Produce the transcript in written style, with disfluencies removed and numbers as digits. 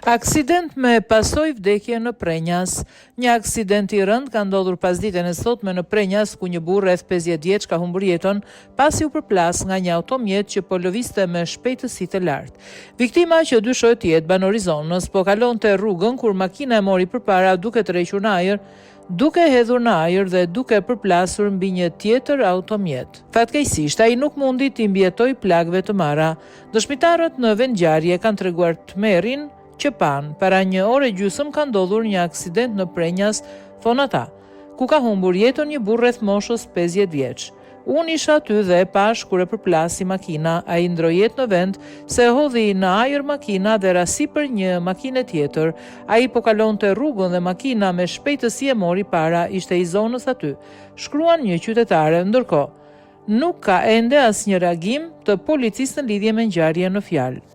Aksident me pasoj vdekje në Prenjas. Një aksident I rënd ka ndodhur pasditën e sotme në Prenjas, ku një burr rreth 50 vjeç ka humbur jetën pasi u përplas nga një automjet që po lëvizte me shpejtësi të lartë. Viktima, që dyshohet të jetë banor I zonës, po kalonte rrugën kur makina e mori përpara duke tërhequr në ajër, duke hedhur në ajër dhe duke përplasur mbi një tjetër automjet. Fatkeqësisht, ai nuk mundi të mbijetojë plagëve të marra. Dëshmitarët në vendngjarje kanë treguar tmerrin që panë. Para një ore gjysmë ka ndodhur një aksident në Prenjas, thonë ata, ku ka humbur jetën një burr rreth moshës 50 vjeç. Unë isha aty dhe e pash kur e përplasi makina, ai ndroi jetë në vend se hodhi në ajër makina dhe ra sipër një makine tjetër. Ai po kalonte rrugën dhe makina me shpejtësi e mori para, ishte I zonës aty, shkruan një qytetare. Ndërkohë, nuk ka ende asnjë reagim të policisë në lidhje me ngjarjen në fjalë.